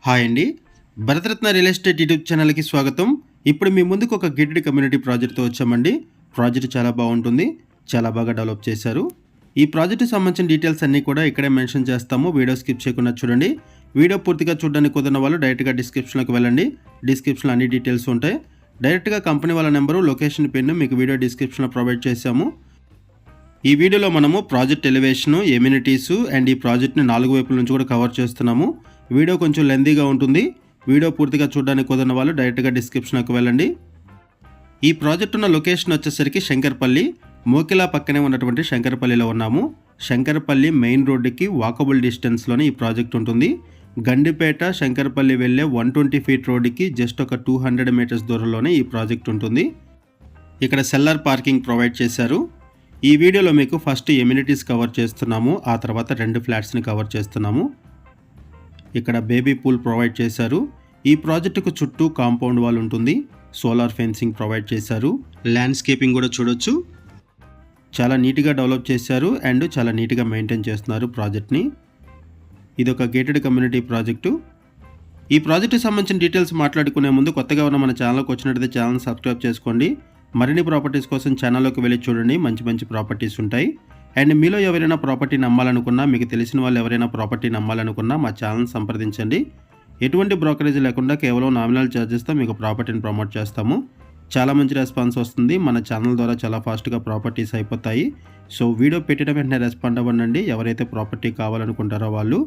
Hi అండి. Bharat Ratna real estate YouTube ఛానల్‌కి స్వాగతం. ఇప్పుడు మీ ముందుకు ఒక గేటెడ్ కమ్యూనిటీ ప్రాజెక్ట్‌తో వచ్చామండి. ప్రాజెక్ట్ చాలా బాగుంటుంది. చాలా బాగా డెవలప్ చేశారు. ఈ ప్రాజెక్ట్‌కి సంబంధించిన డీటెయిల్స్ అన్నీ కూడా ఇక్కడే మెన్షన్ చేస్తాము. వీడియో స్కిప్ చేయకుండా చూడండి. వీడియో పూర్తిగా చూడడానికి కుదరని వాళ్ళు డైరెక్ట్‌గా డిస్క్రిప్షన్‌లోకి వెళ్ళండి. డిస్క్రిప్షన్‌లో అన్ని డీటెయిల్స్ ఉంటాయి. డైరెక్ట్‌గా కంపెనీ వాళ్ళ నెంబరు, లొకేషన్ పిన్ మీకు వీడియో డిస్క్రిప్షన్‌లో ప్రొవైడ్ చేశాము. ఈ వీడియోలో మనము ప్రాజెక్ట్ ఎలివేషను, ఎమ్యూనిటీసు అండ్ ఈ ప్రాజెక్ట్‌ని 4 వైపుల నుంచి కూడా కవర్ చేస్తున్నాము. వీడియో కొంచెం లెంతీగా ఉంటుంది. వీడియో పూర్తిగా చూడడానికి కుదరని వాళ్ళు డైరెక్ట్‌గా డిస్క్రిప్షన్‌లోకి వెళ్ళండి. ఈ ప్రాజెక్ట్ ఉన్న లొకేషన్ వచ్చేసరికి శంకర్పల్లి, మోకిలా పక్కనే ఉన్నటువంటి శంకర్పల్లిలో ఉన్నాము. శంకర్పల్లి మెయిన్ రోడ్డుకి వాకబుల్ డిస్టెన్స్‌లోనే ఈ ప్రాజెక్ట్ ఉంటుంది. గండిపేట శంకర్పల్లి వెళ్ళే 120 ఫీట్ రోడ్డుకి జస్ట్ ఒక 200 మీటర్స్ దూరంలోనే ఈ ప్రాజెక్ట్ ఉంటుంది. ఇక్కడ సెల్లర్ పార్కింగ్ ప్రొవైడ్ చేశారు. ఈ వీడియోలో మీకు ఫస్ట్ ఎమ్యూనిటీస్ కవర్ చేస్తున్నాము. ఆ తర్వాత 2 ఫ్లాట్స్ని కవర్ చేస్తున్నాము. ఇక్కడ బేబీ పూల్ ప్రొవైడ్ చేశారు. ఈ ప్రాజెక్టుకు చుట్టూ కాంపౌండ్ వాల్ ఉంటుంది. సోలార్ ఫెన్సింగ్ ప్రొవైడ్ చేశారు. ల్యాండ్స్కేపింగ్ కూడా చూడొచ్చు. చాలా నీట్గా డెవలప్ చేశారు అండ్ చాలా నీట్గా మెయింటైన్ చేస్తున్నారు ప్రాజెక్ట్ని. ఇది ఒక గేటెడ్ కమ్యూనిటీ ప్రాజెక్టు. ఈ ప్రాజెక్టుకి సంబంధించిన డీటెయిల్స్ మాట్లాడుకునే ముందు కొత్తగా ఉన్న మన ఛానల్కి వచ్చినట్లయితే ఛానల్ సబ్స్క్రైబ్ చేసుకోండి. మరిన్ని ప్రాపర్టీస్ కోసం ఛానల్లోకి వెళ్ళి చూడండి. మంచి మంచి ప్రాపర్టీస్ ఉంటాయి. అండ్ మీలో ఎవరైనా ప్రాపర్టీని అమ్మాలనుకున్నా, మీకు తెలిసిన వాళ్ళు ఎవరైనా ప్రాపర్టీని అమ్మాలనుకున్నా మా ఛానల్ సంప్రదించండి. ఎటువంటి బ్రోకరేజ్ లేకుండా కేవలం నామినల్ ఛార్జెస్తో మీకు ప్రాపర్టీని ప్రమోట్ చేస్తాము. చాలా మంచి రెస్పాన్స్ వస్తుంది. మన ఛానల్ ద్వారా చాలా ఫాస్ట్గా ప్రాపర్టీస్ అయిపోతాయి. సో వీడియో పెట్టిన వెంటనే రెస్పాండ్ అవ్వండి ఎవరైతే ప్రాపర్టీ కావాలనుకుంటారో వాళ్ళు.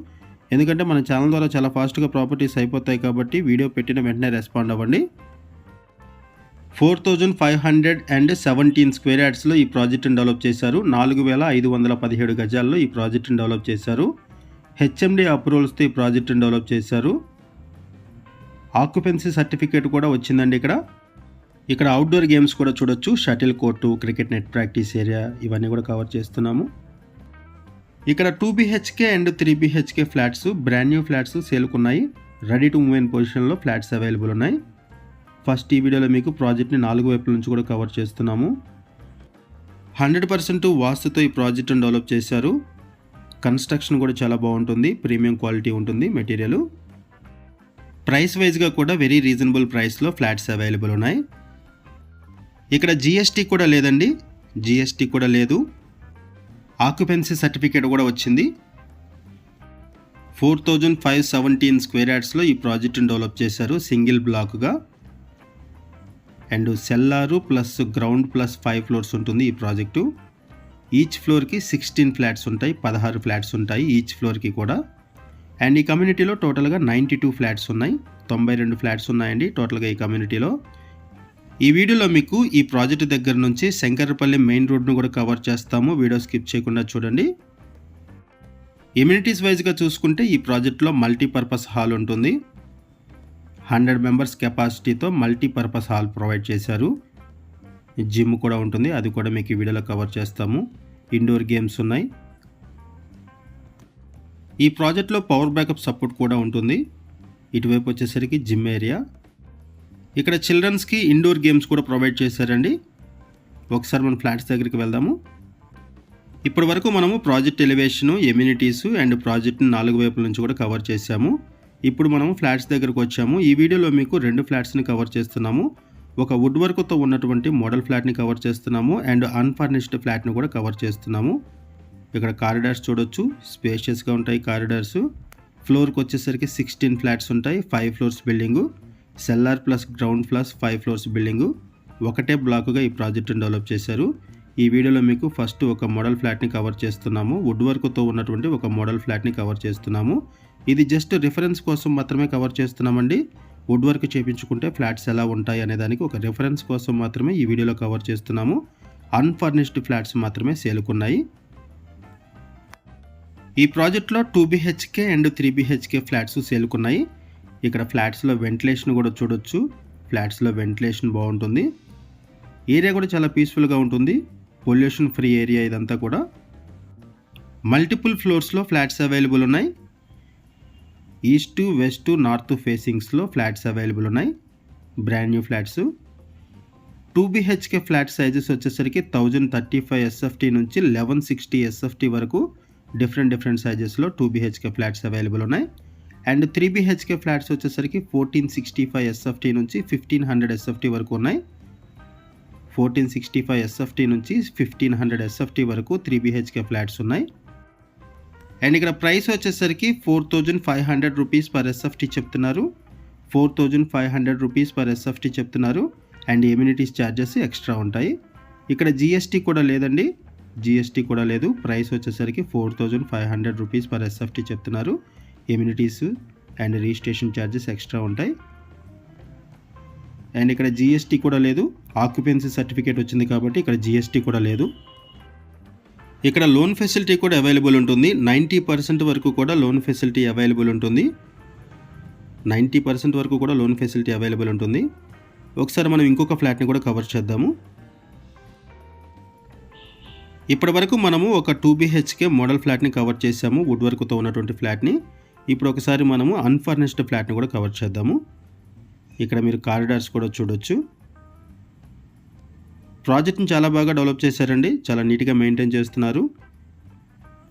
ఎందుకంటే మన ఛానల్ ద్వారా చాలా ఫాస్ట్గా ప్రాపర్టీస్ అయిపోతాయి కాబట్టి వీడియో పెట్టిన వెంటనే రెస్పాండ్ అవ్వండి. 4517 స్క్వేర్ యార్డ్స్లో ఈ ప్రాజెక్టును డెవలప్ చేశారు. 4517 గజాల్లో ఈ ప్రాజెక్టును డెవలప్ చేశారు. హెచ్ఎండి అప్రూవల్స్తో ఈ ప్రాజెక్టును డెవలప్ చేశారు. ఆక్యుపెన్సీ సర్టిఫికేట్ కూడా వచ్చిందండి. ఇక్కడ అవుట్డోర్ గేమ్స్ కూడా చూడొచ్చు. Shuttle court, cricket net practice area ఇవన్నీ కూడా కవర్ చేస్తున్నాము. ఇక్కడ 2 BHK and 3 BHK flats, brand new flats సేల్కున్నాయి. రెడీ టు మూవ్ ఇన్ పొజిషన్లో ఫ్లాట్స్ అవైలబుల్ ఉన్నాయి. ఫస్ట్ ఈ వీడియోలో మీకు ప్రాజెక్ట్ని 4 వైపుల నుంచి కూడా కవర్ చేస్తున్నాము. 100% వాస్తుతో ఈ ప్రాజెక్ట్ని డెవలప్ చేశారు. కన్స్ట్రక్షన్ కూడా చాలా బాగుంటుంది. ప్రీమియం క్వాలిటీ ఉంటుంది మెటీరియల్. ప్రైస్ వైజ్గా కూడా వెరీ రీజనబుల్ ప్రైస్లో ఫ్లాట్స్ అవైలబుల్ ఉన్నాయి. ఇక్కడ జిఎస్టీ కూడా లేదండి. జిఎస్టీ కూడా లేదు. ఆక్యుపెన్సీ సర్టిఫికేట్ కూడా వచ్చింది. 4517 స్క్వేర్ యార్డ్స్లో ఈ ప్రాజెక్ట్ని డెవలప్ చేశారు సింగిల్ బ్లాక్గా. And cellar plus ground plus 5 floors ఉంటుంది ఈ ప్రాజెక్టు. ఈచ్ ఫ్లోర్కి 16 ఫ్లాట్స్ ఉంటాయి. 16 ఫ్లాట్స్ ఉంటాయి ఈచ్ ఫ్లోర్కి కూడా. అండ్ ఈ కమ్యూనిటీలో టోటల్గా 92 ఫ్లాట్స్ ఉన్నాయి. 92 ఫ్లాట్స్ ఉన్నాయండి టోటల్గా ఈ కమ్యూనిటీలో. ఈ వీడియోలో మీకు ఈ ప్రాజెక్ట్ దగ్గర నుంచి శంకరపల్లి మెయిన్ రోడ్ను కూడా కవర్ చేస్తాము. వీడియో స్కిప్ చేయకుండా చూడండి. ఎమ్యూనిటీస్ వైజ్గా చూసుకుంటే ఈ ప్రాజెక్ట్లో మల్టీపర్పస్ హాల్ ఉంటుంది. 100 మెంబర్స్ కెపాసిటీతో మల్టీపర్పస్ హాల్ ప్రొవైడ్ చేశారు. జిమ్ కూడా ఉంటుంది. అది కూడా మీకు ఈ వీడియోలో కవర్ చేస్తాము. ఇండోర్ గేమ్స్ ఉన్నాయి. ఈ ప్రాజెక్ట్లో పవర్ బ్యాకప్ సపోర్ట్ కూడా ఉంటుంది. ఇటువైపు వచ్చేసరికి జిమ్ ఏరియా. ఇక్కడ చిల్డ్రన్స్కి ఇండోర్ గేమ్స్ కూడా ప్రొవైడ్ చేశారండి. ఒకసారి మనం ఫ్లాట్స్ దగ్గరికి వెళ్దాము. ఇప్పటి వరకు మనము ప్రాజెక్ట్ ఎలివేషను, ఎమ్యూనిటీసు అండ్ ప్రాజెక్ట్ని 4 వైపుల నుంచి కూడా కవర్ చేశాము. ఇప్పుడు మనం ఫ్లాట్స్ దగ్గరకు వచ్చాము. ఈ వీడియోలో మీకు 2 ఫ్లాట్స్ని కవర్ చేస్తున్నాము. ఒక వుడ్ వర్క్తో ఉన్నటువంటి మోడల్ ఫ్లాట్ని కవర్ చేస్తున్నాము అండ్ అన్ఫర్నిష్డ్ ఫ్లాట్ని కూడా కవర్ చేస్తున్నాము. ఇక్కడ కారిడార్స్ చూడొచ్చు. స్పేషియస్గా ఉంటాయి కారిడార్స్. ఫ్లోర్కి వచ్చేసరికి 16 ఫ్లాట్స్ ఉంటాయి. 5 floors building. Cellar plus ground plus 5 floors building. ఒకటే బ్లాకుగా ఈ ప్రాజెక్టును డెవలప్ చేశారు. ఈ వీడియోలో మీకు ఫస్ట్ ఒక మోడల్ ఫ్లాట్ని కవర్ చేస్తున్నాము. వుడ్ వర్క్తో ఉన్నటువంటి ఒక మోడల్ ఫ్లాట్ని కవర్ చేస్తున్నాము. ఇది జస్ట్ రిఫరెన్స్ కోసం మాత్రమే కవర్ చేస్తున్నామండి. వుడ్ వర్క్ చేయించుకుంటే ఫ్లాట్స్ ఎలా ఉంటాయి అనే దానికి ఒక రిఫరెన్స్ కోసం మాత్రమే ఈ వీడియోలో కవర్ చేస్తున్నాము. అన్ఫర్నిష్డ్ ఫ్లాట్స్ మాత్రమే సేల్కున్నాయి. ఈ ప్రాజెక్ట్లో 2 BHK అండ్ 3 BHK ఫ్లాట్స్ సేల్కున్నాయి. ఇక్కడ ఫ్లాట్స్లో వెంటిలేషన్ కూడా చూడొచ్చు. ఫ్లాట్స్లో వెంటిలేషన్ బాగుంటుంది. ఏరియా కూడా చాలా పీస్ఫుల్గా ఉంటుంది. పొల్యూషన్ ఫ్రీ ఏరియా ఇదంతా కూడా. మల్టిపుల్ ఫ్లోర్స్లో ఫ్లాట్స్ అవైలబుల్ ఉన్నాయి. ఈస్ట్, వెస్ట్, నార్త్ ఫేసింగ్స్లో ఫ్లాట్స్ అవైలబుల్ ఉన్నాయి. Brand new flats. 2 BHK flat sizes వచ్చేసరికి 1035 SFT నుంచి 1160 SFT వరకు డిఫరెంట్ సైజెస్లో 2 BHK ఫ్లాట్స్ అవైలబుల్ ఉన్నాయి. అండ్ 3 BHK ఫ్లాట్స్ వచ్చేసరికి 1465 SFT నుంచి 1500 SFT వరకు ఉన్నాయి. 1465 SFT నుంచి 1500 SFT వరకు 3 BHK ఫ్లాట్స్ ఉన్నాయి. అండ్ ఇక్కడ ప్రైస్ వచ్చేసరికి 4500 రూపీస్ పర్ SFT చెప్తున్నారు. 4500 రూపీస్ పర్ SFT చెప్తున్నారు. అండ్ ఎమ్యూనిటీస్ ఛార్జెస్ ఎక్స్ట్రా ఉంటాయి. ఇక్కడ GST కూడా లేదండి, GST కూడా లేదు. ప్రైస్ వచ్చేసరికి 4500 రూపీస్ పర్ SFT చెప్తున్నారు. Amenities and registration charges extra ఉంటాయి. అండ్ ఇక్కడ GST కూడా లేదు. ఆక్యుపెన్సీ సర్టిఫికేట్ వచ్చింది కాబట్టి ఇక్కడ GST కూడా లేదు. ఇక్కడ లోన్ ఫెసిలిటీ కూడా అవైలబుల్ ఉంటుంది. 90% వరకు కూడా లోన్ ఫెసిలిటీ అవైలబుల్ ఉంటుంది. 90% వరకు కూడా లోన్ ఫెసిలిటీ అవైలబుల్ ఉంటుంది. ఒకసారి మనం ఇంకొక ఫ్లాట్ని కూడా కవర్ చేద్దాము. ఇప్పటి వరకు మనము ఒక 2 BHK మోడల్ ఫ్లాట్ని కవర్ చేసాము, వుడ్ వర్క్తో ఉన్నటువంటి ఫ్లాట్ని. ఇప్పుడు ఒకసారి మనము అన్ఫర్నిష్డ్ ఫ్లాట్ని కూడా కవర్ చేద్దాము. ఇక్కడ మీరు కారిడార్స్ కూడా చూడొచ్చు. ప్రాజెక్ట్ని చాలా బాగా డెవలప్ చేశారండి, చాలా నీట్గా మెయింటైన్ చేస్తున్నారు.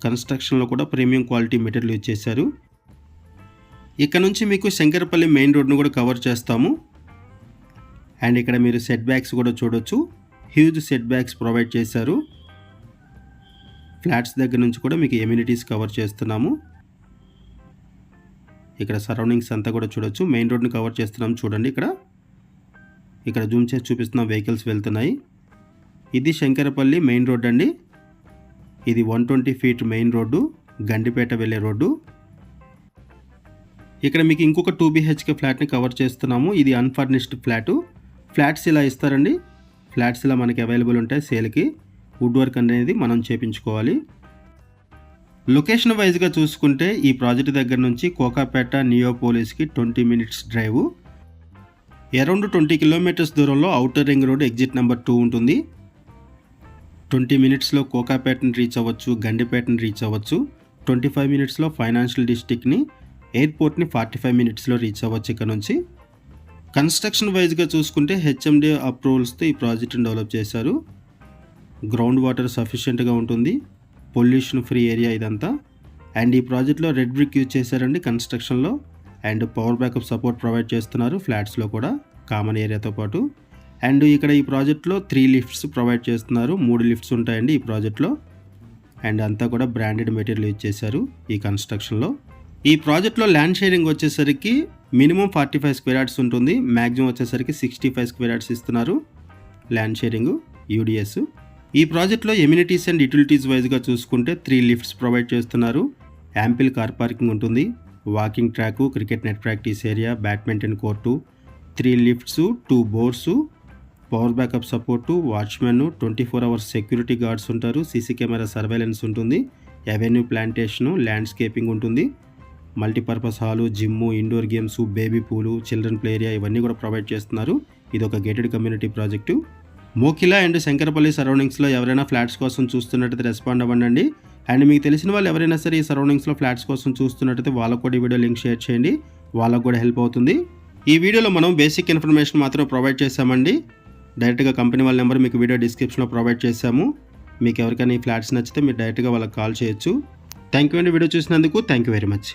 కన్స్ట్రక్షన్లో కూడా ప్రీమియం క్వాలిటీ మెటీరియల్ యూజ్ చేశారు. ఇక్కడ నుంచి మీకు శంకరపల్లి మెయిన్ రోడ్ను కూడా కవర్ చేస్తాము. అండ్ ఇక్కడ మీరు సెట్ బ్యాక్స్ కూడా చూడొచ్చు. హ్యూజ్ సెట్ బ్యాక్స్ ప్రొవైడ్ చేశారు. ఫ్లాట్స్ దగ్గర నుంచి కూడా మీకు ఎమ్యూనిటీస్ కవర్ చేస్తున్నాము. ఇక్కడ సరౌండింగ్స్ అంతా కూడా చూడొచ్చు. మెయిన్ రోడ్ని కవర్ చేస్తున్నాం చూడండి. ఇక్కడ జూమ్ చేసి చూపిస్తున్నాం, వెహికల్స్ వెళ్తున్నాయి. ఇది శంకరపల్లి మెయిన్ రోడ్ అండి. ఇది 120 ఫీట్ మెయిన్ రోడ్డు, గండిపేట వెళ్ళే రోడ్డు. ఇక్కడ మీకు ఇంకొక 2 BHK ఫ్లాట్ని కవర్ చేస్తున్నాము. ఇది అన్ఫర్నిష్డ్ ఫ్లాటు. ఫ్లాట్స్ ఇలా ఇస్తారండి. ఫ్లాట్స్ ఇలా మనకి అవైలబుల్ ఉంటాయి సేల్కి. వుడ్ వర్క్ అనేది మనం చేపించుకోవాలి. లొకేషన్ వైజ్గా చూసుకుంటే ఈ ప్రాజెక్ట్ దగ్గర నుంచి కోకాపేట నియోపోలిస్కి 20 మినిట్స్ డ్రైవ్. అరౌండ్ 20 కిలోమీటర్స్ దూరంలో outer ring road exit number 2 ఉంటుంది. 20 మినిట్స్లో కోకాపేటని రీచ్ అవ్వచ్చు, గండిపేటని రీచ్ అవ్వచ్చు. 25 మినిట్స్లో ఫైనాన్షియల్ డిస్ట్రిక్ట్ని, ఎయిర్పోర్ట్ని 45 మినిట్స్లో రీచ్ అవ్వచ్చు ఇక్కడ నుంచి. కన్స్ట్రక్షన్ వైజ్గా చూసుకుంటే HMD అప్రూవల్స్తో ఈ ప్రాజెక్ట్ని డెవలప్ చేశారు. గ్రౌండ్ వాటర్ సఫిషియెంట్గా ఉంటుంది. పొల్యూషన్ ఫ్రీ ఏరియా ఇదంతా. అండ్ ఈ ప్రాజెక్ట్లో రెడ్ బ్రిక్ యూజ్ చేశారండి కన్స్ట్రక్షన్లో. And power backup support provide చేస్తున్నారు ఫ్లాట్స్లో కూడా, కామన్ ఏరియాతో పాటు. అండ్ ఇక్కడ ఈ ప్రాజెక్ట్లో 3 లిఫ్ట్స్ ప్రొవైడ్ చేస్తున్నారు. 3 లిఫ్ట్స్ ఉంటాయండి ఈ ప్రాజెక్ట్లో. అండ్ అంతా కూడా బ్రాండెడ్ మెటీరియల్ యూజ్ చేశారు ఈ కన్స్ట్రక్షన్లో. ఈ ప్రాజెక్ట్లో ల్యాండ్ షేరింగ్ వచ్చేసరికి మినిమం 45 స్క్వేర్ యార్డ్స్ ఉంటుంది. మ్యాక్సిమం వచ్చేసరికి 65 స్క్వేర్ యార్డ్స్ ఇస్తున్నారు ల్యాండ్ షేరింగ్, UDS. ఈ ప్రాజెక్ట్లో ఎమ్యూనిటీస్ అండ్ యూటిలిటీస్ వైజ్గా చూసుకుంటే 3 లిఫ్ట్స్ ప్రొవైడ్ చేస్తున్నారు. యాంపిల్ కార్ పార్కింగ్ ఉంటుంది. Walking track, cricket net practice area, badminton court, 3 lifts, 2 boards, power backup support, watchmen, 24 hours security guards ఉంటారు. CC camera surveillance ఉంటుంది. Avenue plantation, landscaping ఉంటుంది. Multipurpose hall, gym, indoor games, baby పూలు, children play area ఇవన్నీ కూడా provide చేస్తున్నారు. ఇది ఒక gated community project. Mokila and Shankarpalli సరౌండింగ్స్లో ఎవరైనా ఫ్లాట్స్ కోసం చూస్తున్నట్టయితే రెస్పాండ్ అవ్వండి. అండ్ మీకు తెలిసిన వాళ్ళు ఎవరైనా సరే ఈ సరౌండింగ్స్లో ఫ్లాట్స్ కోసం చూస్తున్నట్టయితే వాళ్ళకు కూడా ఈ వీడియో లింక్ షేర్ చేయండి, వాళ్ళకు కూడా హెల్ప్ అవుతుంది. ఈ వీడియోలో మనం బేసిక్ ఇన్ఫర్మేషన్ మాత్రం ప్రొవైడ్ చేశామండి. డైరెక్ట్గా కంపెనీ వాళ్ళ నెంబర్ మీకు వీడియో డిస్క్రిప్షన్లో ప్రొవైడ్ చేశాము. మీకు ఎవరికైనా ఈ ఫ్లాట్స్ నచ్చితే మీరు డైరెక్ట్గా వాళ్ళకి కాల్ చేయొచ్చు. థ్యాంక్ యూ అండి వీడియో చూసినందుకు. Thank you very much.